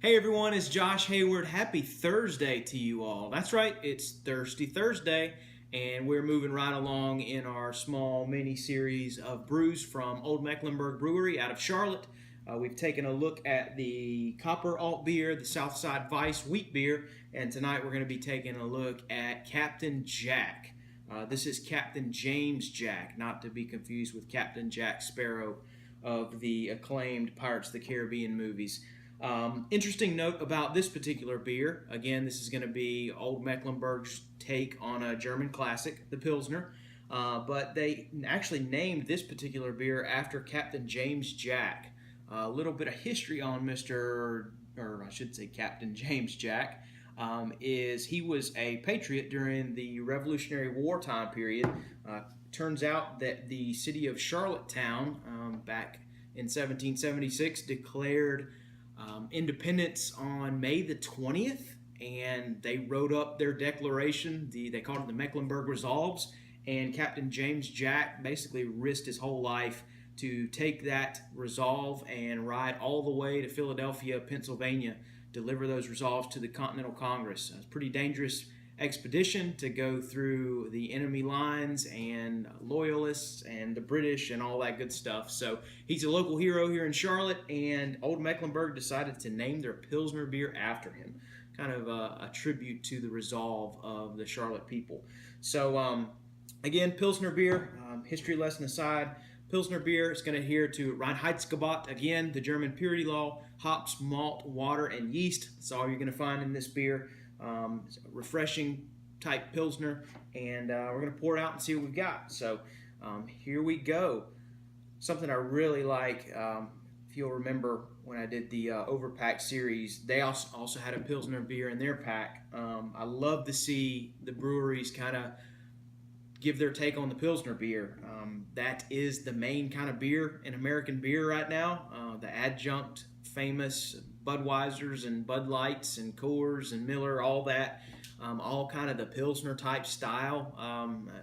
Hey everyone, it's Josh Hayward. Happy Thursday to you all. That's right, it's Thirsty Thursday, and we're moving right along in our small mini series of brews from Olde Mecklenburg Brewery out of Charlotte. We've taken a look at the Copper Alt beer, the Southside Vice wheat beer, and tonight we're going to be taking a look at Captain Jack. This is Captain James Jack, not to be confused with Captain Jack Sparrow of the acclaimed Pirates of the Caribbean movies. Interesting note about this particular beer. Again, this is going to be Olde Mecklenburg's take on a German classic, the Pilsner. But they actually named this particular beer after Captain James Jack. A little bit of history on Captain James Jack. Is he was a patriot during the Revolutionary War-Time period. Turns out that the city of Charlottetown, back in 1776, declared independence on May the 20th, and they wrote up their declaration. They called it the Mecklenburg Resolves, and Captain James Jack basically risked his whole life to take that resolve and ride all the way to Philadelphia, Pennsylvania, deliver those resolves to the Continental Congress. It's a pretty dangerous expedition to go through the enemy lines and loyalists and the British and all that good stuff. So he's a local hero here in Charlotte, and Olde Mecklenburg decided to name their Pilsner beer after him, kind of a tribute to the resolve of the Charlotte people. So again, Pilsner beer, history lesson aside, Pilsner beer is going to adhere to Reinheitsgebot, again, the German purity law, hops, malt, water, and yeast. That's all you're going to find in this beer. It's a refreshing type Pilsner, and we're going to pour it out and see what we've got. So here we go. Something I really like, if you'll remember when I did the Overpack series, they also had a Pilsner beer in their pack. I love to see the breweries kind of give their take on the Pilsner beer. That is the main kind of beer in American beer right now. The adjunct famous Budweisers and Bud Lights and Coors and Miller, all that, all kind of the Pilsner type style.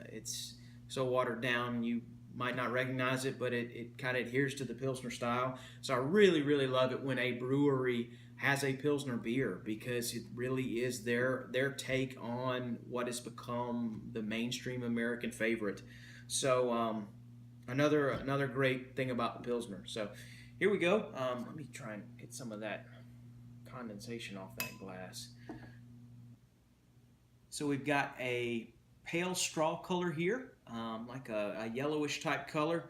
It's so watered down you might not recognize it, but it kind of adheres to the Pilsner style. So I really, really love it when a brewery has a Pilsner beer, because it really is their take on what has become the mainstream American favorite. So another great thing about the Pilsner. So here we go. Let me try and get some of that condensation off that glass. So we've got a pale straw color here, like a yellowish type color.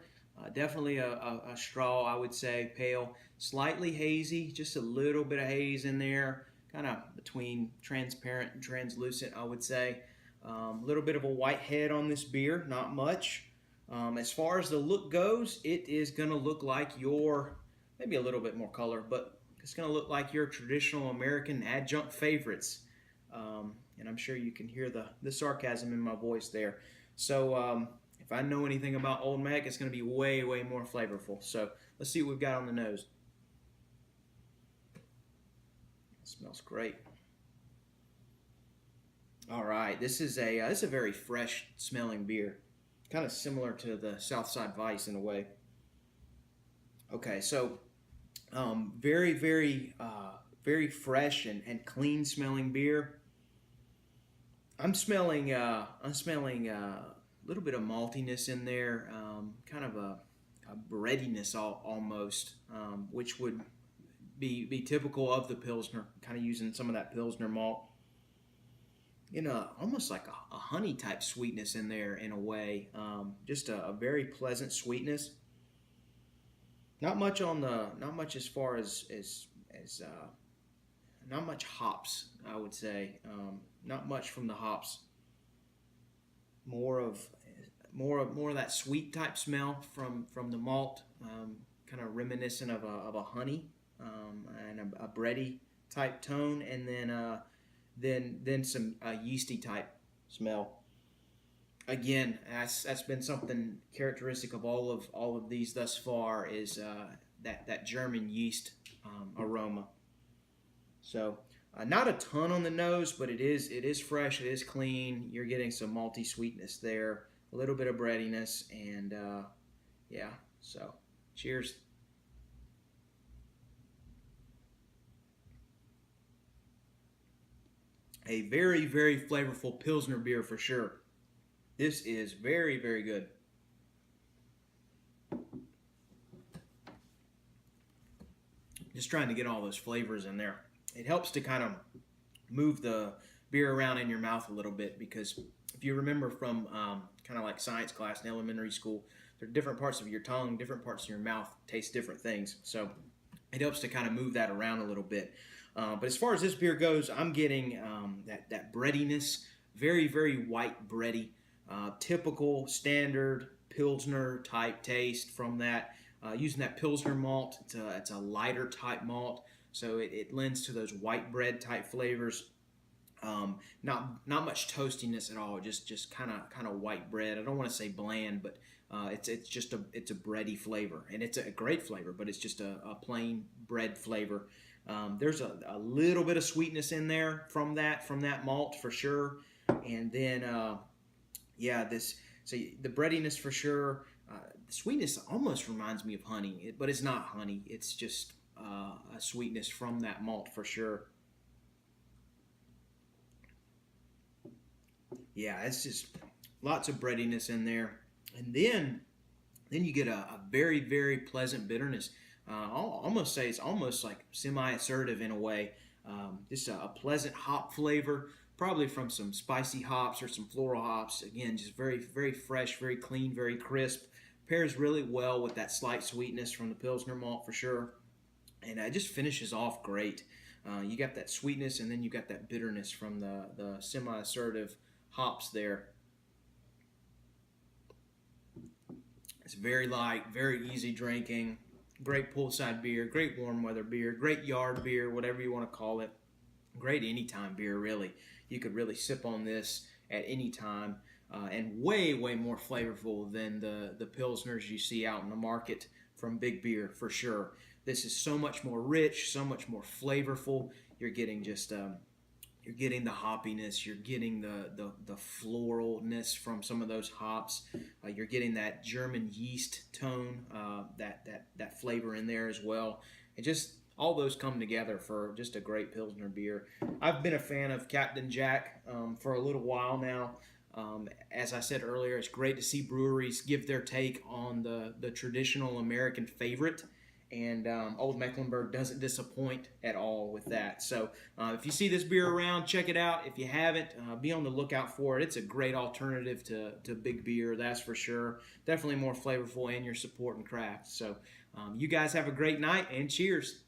Definitely a straw, I would say, pale. Slightly hazy, just a little bit of haze in there, kind of between transparent and translucent, I would say. A little bit of a white head on this beer, not much. As far as the look goes, it is going to look like maybe a little bit more color, but it's going to look like your traditional American adjunct favorites. And I'm sure you can hear the sarcasm in my voice there. So if I know anything about Olde Meck, it's going to be way, way more flavorful. So let's see what we've got on the nose. It smells great. All right, this is a very fresh smelling beer, kind of similar to the Southside Vice in a way. Okay, so very, very, very fresh and clean smelling beer. I'm smelling a little bit of maltiness in there, kind of a breadiness almost, which would be typical of the Pilsner, kind of using some of that Pilsner malt. Almost like a honey type sweetness in there in a way. Just a very pleasant sweetness. Not much as far as not much hops, I would say. Not much from the hops. More of that sweet type smell from the malt, kind of reminiscent of a honey, and a bready type tone, and then some yeasty type smell. Again, that's been something characteristic of all of these thus far, is that German yeast aroma. So not a ton on the nose, but it is fresh, it is clean. You're getting some malty sweetness there, a little bit of breadiness, and yeah. So cheers. A very, very flavorful Pilsner beer for sure. This is very, very good. Just trying to get all those flavors in there. It helps to kind of move the beer around in your mouth a little bit, because if you remember from kind of like science class in elementary school, there are different parts of your tongue, different parts of your mouth taste different things. So it helps to kind of move that around a little bit. But as far as this beer goes, I'm getting that breadiness, very, very white bready, typical standard Pilsner type taste from that. Using that Pilsner malt, it's a lighter type malt, so it lends to those white bread type flavors. Not much toastiness at all. Just kind of white bread. I don't want to say bland, but it's just a bready flavor, and it's a great flavor. But it's just a plain bread flavor. There's a little bit of sweetness in there from that malt for sure, and then the breadiness for sure. The sweetness almost reminds me of honey, but it's not honey. It's just a sweetness from that malt for sure. Yeah, it's just lots of breadiness in there, and then you get a very, very pleasant bitterness. I'll almost say it's almost like semi-assertive in a way. Just a pleasant hop flavor, probably from some spicy hops or some floral hops. Again, just very, very fresh, very clean, very crisp. Pairs really well with that slight sweetness from the Pilsner malt for sure, and it just finishes off great. You got that sweetness, and then you got that bitterness from the semi-assertive hops there. It's very light, very easy drinking, great poolside beer, great warm weather beer, great yard beer, whatever you want to call it. Great anytime beer, really. You could really sip on this at any time, and way, way more flavorful than the Pilsners you see out in the market from Big Beer for sure. This is so much more rich, so much more flavorful. You're getting just you're getting the hoppiness, you're getting the floralness from some of those hops. You're getting that German yeast tone, that flavor in there as well. It just all those come together for just a great Pilsner beer. I've been a fan of Captain Jack for a little while now. As I said earlier, it's great to see breweries give their take on the traditional American favorite. And Olde Mecklenburg doesn't disappoint at all with that. So if you see this beer around, check it out. If you haven't, be on the lookout for it. It's a great alternative to Big Beer, that's for sure. Definitely more flavorful, and you're supporting craft. So you guys have a great night, and cheers.